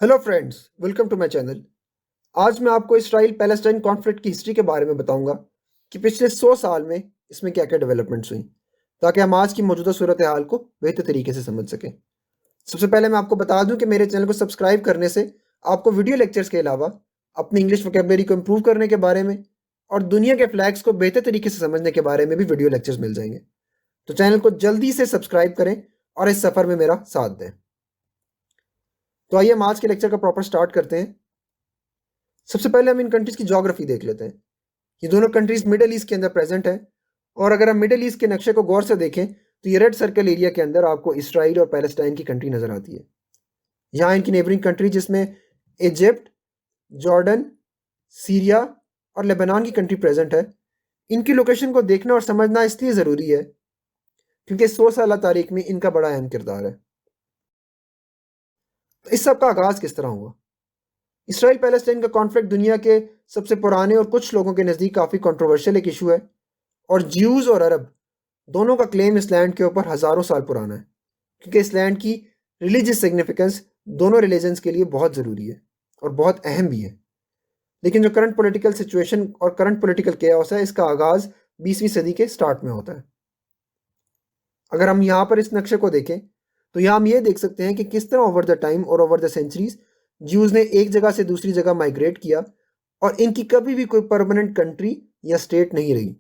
Hello friends, welcome to my channel. आज मैं आपको इसराइल पैलेस्टाइन कॉन्फ्लिक्ट की हिस्ट्री के बारे में बताऊंगा कि पिछले 100 साल में इसमें क्या-क्या डेवलपमेंट्स हुई, ताकि हम आज की मौजूदा सूरत हाल को बेहतर तरीके से समझ सकें। सबसे पहले मैं आपको बता दूं कि मेरे चैनल को सब्सक्राइब करने से आपको वीडियो लेक्चर्स के अलावा अपनी इंग्लिश वोकेबलरी को इम्प्रूव करने के बारे में और दुनिया के फ्लैग्स को बेहतर तरीके से समझने के बारे में भी वीडियो लेक्चर्स मिल जाएंगे। तो चैनल को जल्दी से सब्सक्राइब करें और इस सफ़र में मेरा साथ दें। तो आइए हम आज के लेक्चर का प्रॉपर स्टार्ट करते हैं। सबसे पहले हम इन कंट्रीज की ज्योग्राफी देख लेते हैं। ये दोनों कंट्रीज मिडिल ईस्ट के अंदर प्रेजेंट है, और अगर हम मिडिल ईस्ट के नक्शे को गौर से देखें तो ये रेड सर्कल एरिया के अंदर आपको इसराइल और पैलेस्टाइन की कंट्री नजर आती है। यहाँ इनकी नेबरिंग कंट्री जिसमें इजिप्ट, जॉर्डन, सीरिया और लेबनान की कंट्री प्रेजेंट है। इनकी लोकेशन को देखना और समझना इसलिए ज़रूरी है क्योंकि 100 साल तारीख में इनका बड़ा अहम किरदार है। तो इस सब का आगाज़ किस तरह हुआ? इसराइल पैलेस्टाइन का कॉन्फ्लिक्ट दुनिया के सबसे पुराने और कुछ लोगों के नज़दीक काफ़ी कंट्रोवर्शियल एक इशू है, और ज्यूज़ और अरब दोनों का क्लेम इस लैंड के ऊपर हज़ारों साल पुराना है, क्योंकि इस लैंड की रिलीजियस सिग्निफिकेंस दोनों रिलीजन्स के लिए बहुत ज़रूरी है और बहुत अहम भी है। लेकिन जो करंट पॉलिटिकल सिचुएशन और करंट पॉलिटिकल केओस है, इसका आगाज़ 20वीं सदी के स्टार्ट में होता है। अगर हम यहाँ पर इस नक्शे को देखें तो यहाँ हम ये देख सकते हैं कि किस तरह ओवर द टाइम और ओवर द सेंचुरीज ज्यूज़ ने एक जगह से दूसरी जगह माइग्रेट किया, और इनकी कभी भी कोई परमानेंट कंट्री या स्टेट नहीं रही।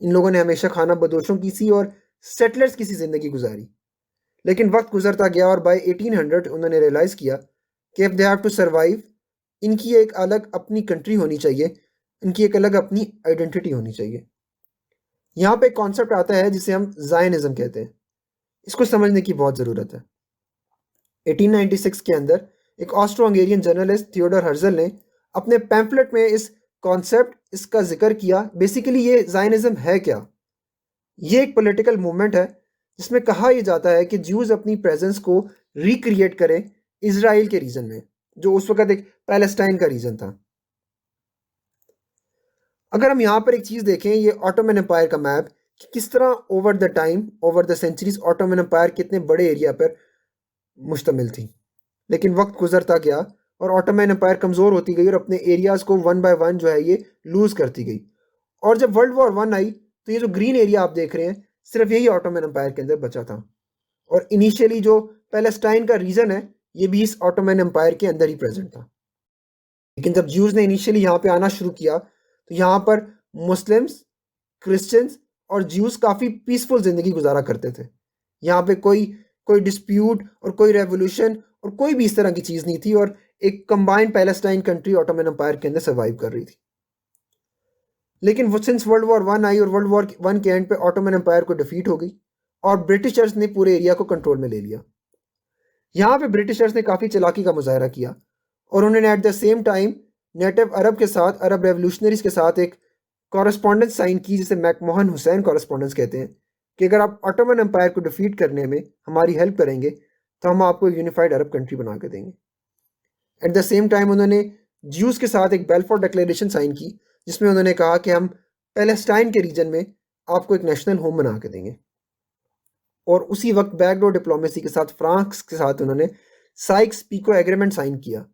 इन लोगों ने हमेशा खाना बदोशों की सी और सेटलर्स की सी ज़िंदगी गुजारी। लेकिन वक्त गुजरता गया और बाय 1800 उन्होंने रियलाइज़ किया कि if they have to survive, इनकी एक अलग अपनी कंट्री होनी चाहिए, इनकी एक अलग अपनी आइडेंटिटी होनी चाहिए। यहाँ पे एक कॉन्सेप्ट आता है जिसे हम ज़ायनिज़्म कहते हैं। इसको समझने की बहुत ज़रूरत है। 1896 के अंदर एक Austro Hungarian journalist Theodore Herzl ने अपने पैम्फलेट में इस कॉन्सेप्ट इसका जिक्र किया। बेसिकली ये ज़ायनिज़्म है क्या? ये एक पॉलिटिकल मूवमेंट है जिसमें कहा यह जाता है कि ज्यूज़ अपनी प्रेजेंस को रिक्रिएट करें इसराइल के रीजन में, जो उस वक्त एक पैलेस्टाइन का रीजन था। अगर हम यहाँ पर एक चीज़ देखें, ये ऑटोमन एम्पायर का मैप, कि किस तरह over the time over the centuries Ottoman Empire कितने बड़े एरिया पर मुश्तमिल थी। लेकिन वक्त गुजरता गया और ऑटोमन एम्पायर कमज़ोर होती गई और अपने एरियाज़ को वन बाय वन जो है ये लूज़ करती गई। और जब वर्ल्ड वॉर वन आई तो ये जो ग्रीन एरिया आप देख रहे हैं, सिर्फ यही ऑटोमन एम्पायर के अंदर बचा था। और इनिशियली जो पैलेस्टाइन का रीजन है, ये भी इस ऑटोमन एम्पायर के अंदर ही प्रेजेंट था। लेकिन जब ज्यूज़ ने इनिशियली यहाँ पे आना शुरू किया तो यहाँ पर मुस्लिम्स, क्रिश्चियंस और ज्यूज़ काफ़ी पीसफुल ज़िंदगी गुजारा करते थे। यहाँ पे कोई कोई डिस्प्यूट और कोई रेवोल्यूशन और कोई भी इस तरह की चीज़ नहीं थी, और एक combined Palestine country Ottoman Empire के अंदर सर्वाइव कर रही थी। लेकिन वो सिंस वर्ल्ड वॉर वन आई और वर्ल्ड वॉर वन के एंड पे ऑटोमन एम्पायर को डिफीट हो गई और ब्रिटिशर्स ने पूरे एरिया को कंट्रोल में ले लिया। यहाँ पे ब्रिटिशर्स ने काफ़ी चालाकी का मुजाहरा किया और उन्होंने at the same time native Arab के साथ, अरब रेवोल्यूशनरीज के साथ एक कॉरेस्पॉन्डेंस साइन की, जिसे मैकमोहन हुसैन कॉरेस्पॉन्डेंस कहते हैं, कि अगर आप ऑटोमन एम्पायर को डिफीट करने में हमारी हेल्प करेंगे तो हम आपको एक यूनिफाइड अरब कंट्री बना के देंगे। एट द सेम टाइम उन्होंने ज्यूज़ के साथ एक बेल्फोर डिक्लेरेशन साइन की, जिसमें उन्होंने कहा कि हम पैलेस्टाइन के रीजन में आपको एक नेशनल होम बना के देंगे। और उसी वक्त बैकडोर डिप्लोमेसी के साथ फ्रांस के साथ उन्होंने साइक्स पीको एग्रीमेंट साइन किया,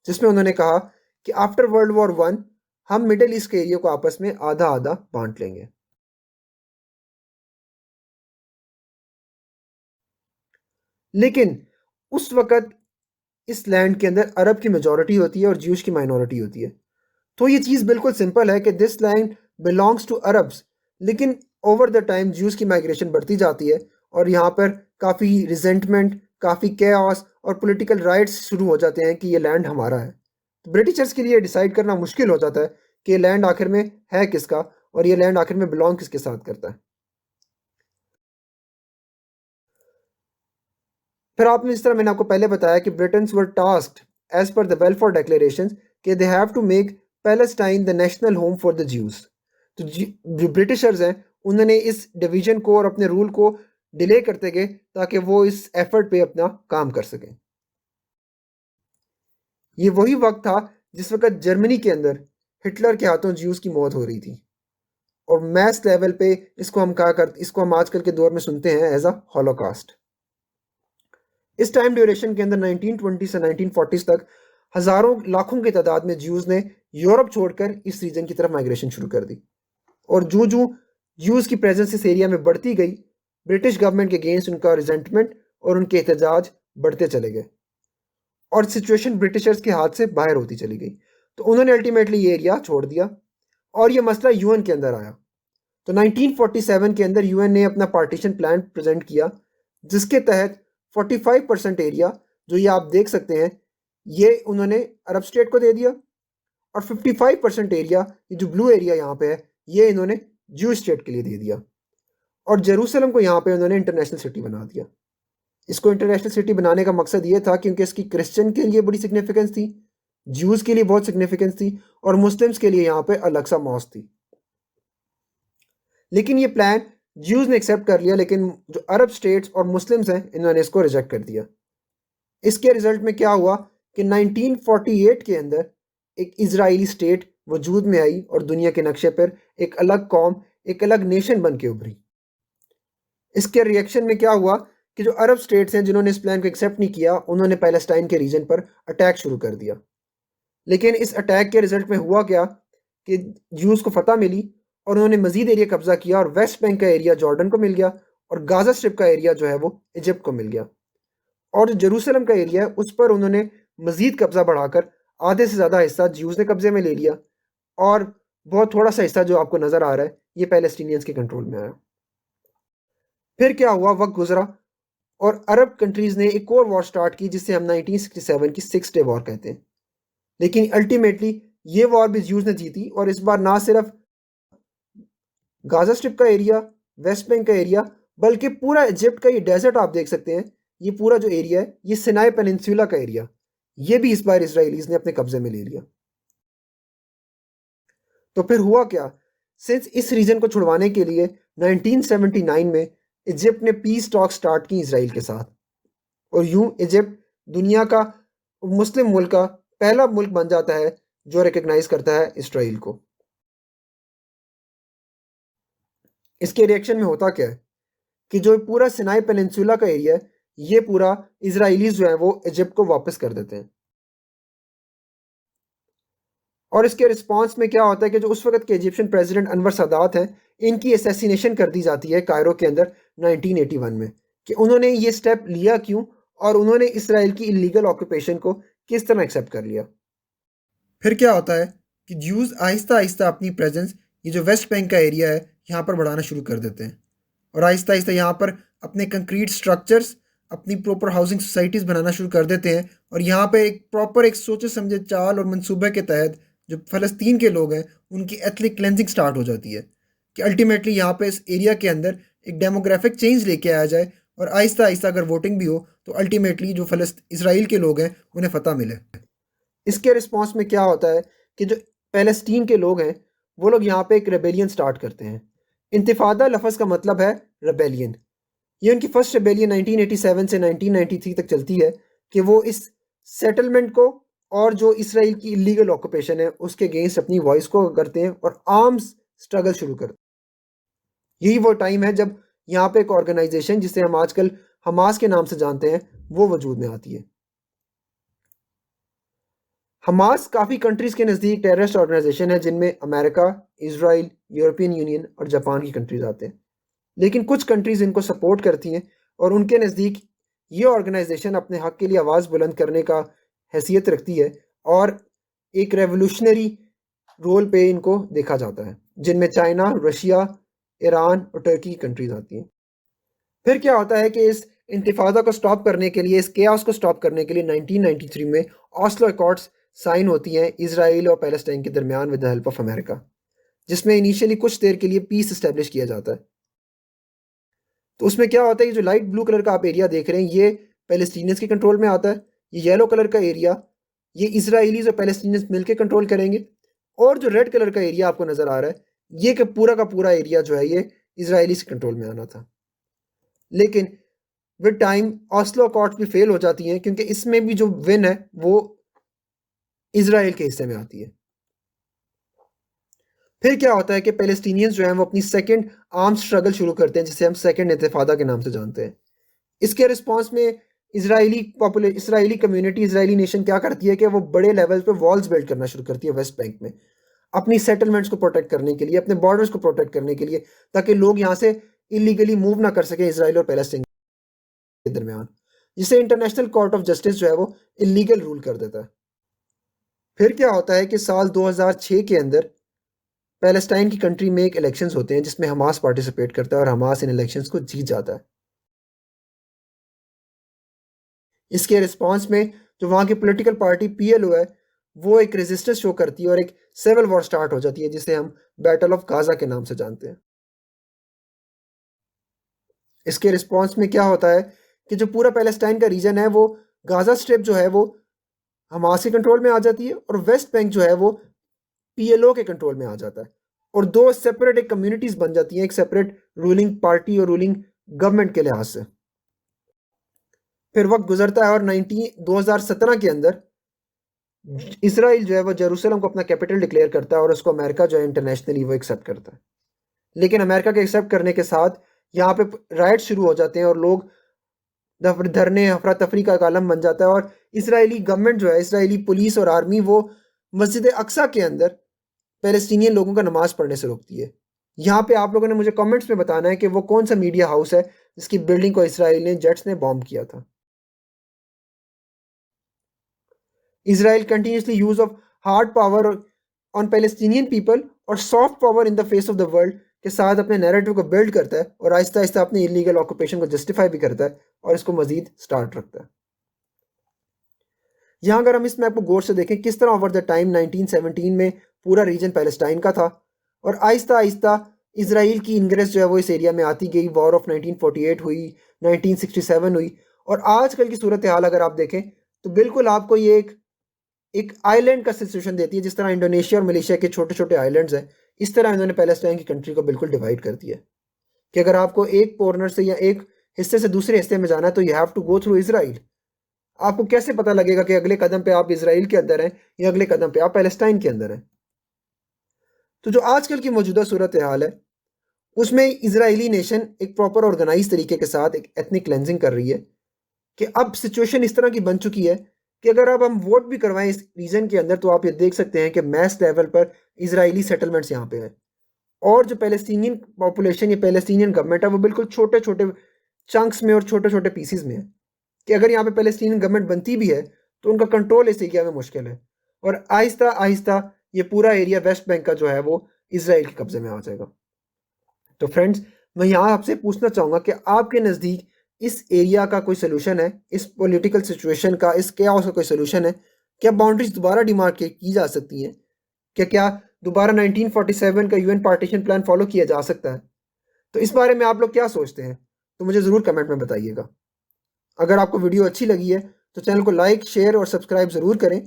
जिसमें उन्होंने कहा कि आफ्टर वर्ल्ड वॉर वन हम मिडिल ईस्ट के एरिया को आपस में आधा आधा बांट लेंगे। लेकिन उस वक्त इस लैंड के अंदर अरब की मेजॉरिटी होती है और ज्यूश की माइनॉरिटी होती है। तो ये चीज़ बिल्कुल सिंपल है कि this land belongs to Arabs. लेकिन ओवर द टाइम ज्यूज की माइग्रेशन बढ़ती जाती है और यहाँ पर काफ़ी रिजेंटमेंट, काफ़ी केओस और पॉलिटिकल राइट्स शुरू हो जाते हैं कि ये लैंड हमारा है। तो ब्रिटिशर्स के लिए डिसाइड करना मुश्किल हो जाता है कि ये लैंड आखिर में है किसका और ये लैंड आखिर में बिलोंग किसके साथ करता है। फिर आपने, जिस तरह मैंने आपको पहले बताया कि Britons were tasked as per the Balfour declaration कि they have to make Palestine the national home for the Jews. तो जो ब्रिटिशर्स हैं उन्होंने इस डिवीजन को और अपने रूल को डिले करते गए ताकि वो इस एफर्ट पे अपना काम कर सकें। ये वही वक्त था जिस वक्त जर्मनी के अंदर हिटलर के हाथों ज्यूज की मौत हो रही थी, और मैस लेवल पे इसको हम आजकल के दौर में सुनते हैं एज अ हॉलोकास्ट। इस टाइम ड्यूरेशन के अंदर 1920 से 1940 तक हजारों लाखों की तादाद में ज्यूज ने यूरोप छोड़कर इस रीजन की तरफ माइग्रेशन शुरू कर दी। और जूं जूं ज्यूज की प्रेजेंस इस एरिया में बढ़ती गई, ब्रिटिश गवर्नमेंट के अगेंस्ट उनका रिजेंटमेंट और उनके एहतजाज बढ़ते चले गए और सिचुएशन ब्रिटिशर्स के हाथ से बाहर होती चली गई। तो उन्होंने अल्टीमेटली ये एरिया छोड़ दिया और ये मसला यूएन के अंदर आया। तो 1947 के अंदर यूएन ने अपना पार्टीशन प्लान प्रेजेंट किया, जिसके तहत 45% एरिया, जो ये आप देख सकते हैं, ये उन्होंने अरब स्टेट को दे दिया और 55% एरिया, ये जो ब्लू एरिया यहाँ पे है, ये इन्होंने ज्यू स्टेट के लिए दे दिया। और जेरूसलम को यहाँ पे उन्होंने इंटरनेशनल सिटी बना दिया। इसको इंटरनेशनल सिटी बनाने का मकसद ये था क्योंकि इसकी क्रिश्चियन के लिए बड़ी सिग्निफिकेंस थी, ज्यूज के लिए बहुत सिग्निफिकेंस थी और मुस्लिम्स के लिए यहाँ पे अलग सा मॉस्क थी। लेकिन ये प्लान ज्यूज ने एक्सेप्ट कर लिया, लेकिन जो अरब स्टेट्स और मुस्लिम्स हैं, इन्होंने इसको रिजेक्ट कर दिया। इसके रिजल्ट में क्या हुआ कि 1948 के अंदर एक इजरायली स्टेट वजूद में आई और दुनिया के नक्शे पर एक अलग कौम, एक अलग नेशन बन के उभरी। इसके रिएक्शन में क्या हुआ कि जो अरब स्टेट्स हैं जिन्होंने इस प्लान को एक्सेप्ट नहीं किया, उन्होंने पैलेस्टाइन के रीजन पर अटैक शुरू कर दिया। लेकिन इस अटैक के रिजल्ट में हुआ क्या कि ज्यूज को फतह मिली और उन्होंने मजीद एरिया कब्जा किया और वेस्ट बैंक का एरिया जॉर्डन को मिल गया और गाजा स्ट्रिप का एरिया जो है वो इजिप्ट को मिल गया। और जो जेरूसलम का एरिया है उस पर उन्होंने मजीद कब्जा बढ़ाकर आधे से ज़्यादा हिस्सा ज्यूज ने कब्जे में ले लिया और बहुत थोड़ा सा हिस्सा जो आपको नज़र आ रहा है ये पैलेस्टीनियंस के कंट्रोल में आया। फिर क्या हुआ, वक्त गुजरा और अरब कंट्रीज़ ने एक और वॉर स्टार्ट की जिसे हम 1967 की 6 डे वॉर कहते हैं। लेकिन अल्टीमेटली ये वॉर भी ज्यूज ने जीती और इस बार ना सिर्फ गाजा स्ट्रिप का एरिया, वेस्ट बैंक का एरिया, बल्कि पूरा इजिप्ट का ये डेजर्ट आप देख सकते हैं, ये पूरा जो एरिया है, ये सिनाई पेनिनसुला का एरिया, ये भी इस बार इसराइलीज ने अपने कब्जे में ले लिया। तो फिर हुआ क्या, सिंस इस रीजन को छुड़वाने के लिए 1979 में इजिप्ट ने पीस टॉक स्टार्ट की इसराइल के साथ और यूं इजिप्ट दुनिया का मुस्लिम मुल्क का पहला मुल्क बन जाता है जो रिकग्नाइज करता है इसराइल को। इसके रिएक्शन में होता क्या है कि जो पूरा सिनाई पेनिनसुला का एरिया है, ये पूरा इजराइलीज जो है वो इजिप्ट को वापस कर देते हैं। और इसके रिस्पांस में क्या होता है कि जो उस वक्त के इजिप्शियन प्रेसिडेंट अनवर सादात हैं, इनकी असैसिनेशन कर दी जाती है कायरो के अंदर 1981 में। कि उन्होंने ये स्टेप लिया क्यों और उन्होंने इसराइल की इलीगल ऑक्यूपेशन को किस तरह एक्सेप्ट कर लिया। फिर क्या होता है कि ज्यूज आहिस्ता आहिस्ता अपनी प्रेजेंस, ये जो वेस्ट बैंक का एरिया है, यहाँ पर बढ़ाना शुरू कर देते हैं और आहिस्ता आहिस्ता यहाँ पर अपने कंक्रीट स्ट्रक्चर्स, अपनी प्रॉपर हाउसिंग सोसाइटीज़ बनाना शुरू कर देते हैं और यहाँ पे एक प्रॉपर एक सोचे समझे चाल और मंसूबे के तहत जो फ़लस्तीन के लोग हैं उनकी एथनिक क्लेंजिंग स्टार्ट हो जाती है कि अल्टीमेटली यहाँ पे इस एरिया के अंदर एक डेमोग्राफिक चेंज लेके आया जाए और आहिस्ता आहिस्ता अगर वोटिंग भी हो तो अल्टीमेटली जो इसराइल के लोग हैं उन्हें फ़तह मिले। इसके रिस्पॉन्स में क्या होता है कि जो पैलेस्टीन के लोग हैं वो लोग यहाँ पे एक रेबेलियन स्टार्ट करते हैं। इंतिफादा लफ्ज़ का मतलब है रेबेलियन। ये उनकी फर्स्ट रेबेलियन 1987 से 1993 तक चलती है कि वो इस सेटलमेंट को और जो इसराइल की इलीगल ऑक्यूपेशन है उसके अगेंस्ट अपनी वॉइस को करते हैं और आर्म्स स्ट्रगल शुरू करते हैं। यही वो टाइम है जब यहाँ पे एक ऑर्गेनाइजेशन जिसे हम आजकल हमास के नाम से जानते हैं वो वजूद में आती है। हमास काफ़ी कंट्रीज़ के नज़दीक टेररिस्ट ऑर्गेनाइजेशन है जिनमें अमेरिका, इसराइल, यूरोपियन यूनियन और जापान की कंट्रीज़ आते हैं। लेकिन कुछ कंट्रीज़ इनको सपोर्ट करती हैं और उनके नज़दीक ये ऑर्गेनाइजेशन अपने हक़ के लिए आवाज़ बुलंद करने का हैसियत रखती है और एक रेवोल्यूशनरी रोल पे इनको देखा जाता है, जिनमें चाइना, रशिया, ईरान और टर्की की कंट्रीज़ आती हैं। फिर क्या होता है कि इस इंतिफादा को स्टॉप करने के लिए, इस केओस को स्टॉप करने के लिए 1993 में ऑस्लो अकॉर्ड्स साइन होती हैं इसराइल और पैलेस्टाइन के दरमियान with the help of America, जिसमें इनिशियली कुछ देर के लिए पीस इस्टेब्लिश किया जाता है। तो उसमें क्या होता है, ये जो लाइट ब्लू कलर का आप एरिया देख रहे हैं ये पैलेस्टीनियंस के कंट्रोल में आता है। ये येलो कलर का एरिया ये इसराइलीज और पैलेस्टीनियंस मिलकर कंट्रोल करेंगे और जो रेड कलर का एरिया आपको नज़र आ रहा है ये का पूरा एरिया जो है ये इसराइलीज के कंट्रोल में आना था। लेकिन विद टाइम ऑस्लो अकॉर्ड्स भी फेल हो जाती हैं क्योंकि इसमें भी जो विन है वो इसराइल के हिस्से में आती है। फिर क्या होता है कि पैलेस्टीनियंस जो हैं वो अपनी सेकंड आर्म स्ट्रगल शुरू करते हैं जिसे हम सेकंड इंतिफादा के नाम से जानते हैं। इसके रिस्पांस में इसराइली कम्युनिटी, इसराइली नेशन क्या करती है कि वो बड़े लेवल पे वॉल्स बिल्ड करना शुरू करती है वेस्ट बैंक में, अपनी सेटलमेंट्स को प्रोटेक्ट करने के लिए, अपने बॉर्डर्स को प्रोटेक्ट करने के लिए, ताकि लोग यहाँ से इलीगली मूव ना कर सके इसराइल और पैलेस्टीन के दरमियान, जिसे इंटरनेशनल कोर्ट ऑफ जस्टिस जो है वो इलीगल रूल कर देता है। फिर क्या होता है कि साल 2006 के अंदर पैलेस्टाइन की कंट्री में एक इलेक्शंस होते हैं जिसमें हमास पार्टिसिपेट करता है और हमास इन इलेक्शंस को जीत जाता है। इसके रिस्पॉन्स में जो वहाँ की पॉलिटिकल पार्टी पीएलओ है वो एक रेजिस्टेंस शो करती है और एक सिविल वॉर स्टार्ट हो जाती है जिसे हम बैटल ऑफ गाजा के नाम से जानते हैं। इसके रिस्पॉन्स में क्या होता है कि जो पूरा पैलेस्टाइन का रीजन है वो गाजा स्ट्रिप जो है वो हमास के कंट्रोल में आ जाती है और वेस्ट बैंक जो है वो पीएलओ के कंट्रोल में आ जाता है और दो सेपरेट एक कम्युनिटीज बन जाती हैं, एक सेपरेट रूलिंग पार्टी और रूलिंग गवर्नमेंट के लिहाज से। फिर वक्त गुजरता है और 2017 के अंदर इसराइल जो है वो जेरूसलम को अपना कैपिटल डिक्लेयर करता है और उसको अमेरिका जो है इंटरनेशनली वो एक्सेप्ट करता है। लेकिन अमेरिका के एक्सेप्ट करने के साथ यहाँ पे राइट शुरू हो जाते हैं और लोग धरने अफरा तफरी का आलम बन जाता है और इसराइली गवर्नमेंट जो है, इसराइली पुलिस और आर्मी वो मस्जिद अक्सा के अंदर पैलेस्टीनियन लोगों का नमाज पढ़ने से रोकती है। यहाँ पे आप लोगों ने मुझे कमेंट्स में बताना है कि वो कौन सा मीडिया हाउस है जिसकी बिल्डिंग को इसराइल ने जेट्स ने बॉम्ब किया था। Israel continuously use of hard power on Palestinian people और soft power in the face of the world के साथ अपने नैरेटिव को बिल्ड करता है और आहिस्ता आहिस्ता अपनी इलीगल ऑक्यूपेशन को जस्टिफाई भी करता है और इसको मजीद स्टार्ट रखता है। यहाँ अगर हम इस मैप को गौर से देखें किस तरह ओवर द टाइम 1917 में पूरा रीजन पैलेस्टाइन का था और आहिस्ता आहिस्ता इसराइल की इंग्रेस जो है वो इस एरिया में आती गई। वॉर ऑफ 1948 हुई, 1967 हुई और आजकल की सूरत हाल अगर आप देखें तो बिल्कुल आपको ये एक आइलैंड का सिचुएशन देती है। जिस तरह इंडोनेशिया और मलेशिया के छोटे छोटे आइलैंड्स हैं, इस तरह इन्होंने पैलेस्टाइन की कंट्री को बिल्कुल डिवाइड कर दिया कि अगर आपको एक कॉर्नर से या एक हिस्से से दूसरे हिस्से में जाना है तो you have to go through Israel. आपको कैसे पता लगेगा कि अगले कदम पे आप इसराइल के अंदर हैं या अगले कदम पे आप पैलेस्टाइन के अंदर हैं? तो जो आजकल की मौजूदा सूरत हाल है उसमें इसराइली नेशन एक प्रॉपर ऑर्गेनाइज तरीके के साथ एक एथनिक क्लेंजिंग कर रही है कि अब सिचुएशन इस तरह की बन चुकी है कि अगर अब हम वोट भी करवाएं इस रीजन के अंदर तो आप ये देख सकते हैं कि मैस लेवल पर इसराइली सेटलमेंट्स यहाँ पे हैं और जो पैलेस्टीनियन पॉपुलेशन या पैलेस्टीनियन गवर्नमेंट है वो बिल्कुल छोटे छोटे चंक्स में और छोटे छोटे पीसीज में है कि अगर यहाँ पे पैलेस्टीनियन गवर्नमेंट बनती भी है तो उनका कंट्रोल इस एरिया में मुश्किल है और आहिस्ता आहिस्ता ये पूरा एरिया वेस्ट बैंक का जो है वो इसराइल के कब्जे में आ जाएगा। तो फ्रेंड्स, मैं यहाँ आपसे पूछना चाहूँगा कि आपके नज़दीक इस एरिया का कोई सोल्यूशन है, इस पॉलिटिकल सिचुएशन का, इस केओस का कोई सोल्यूशन है? क्या बाउंड्रीज दोबारा डिमार्केट की जा सकती हैं? क्या दोबारा 1947 का यूएन पार्टीशन प्लान फॉलो किया जा सकता है? तो इस बारे में आप लोग क्या सोचते हैं तो मुझे ज़रूर कमेंट में बताइएगा। अगर आपको वीडियो अच्छी लगी है तो चैनल को लाइक, शेयर और सब्सक्राइब ज़रूर करें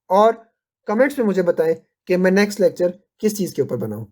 और कमेंट्स में मुझे बताएं कि मैं नेक्स्ट लेक्चर किस चीज़ के ऊपर बनाऊं।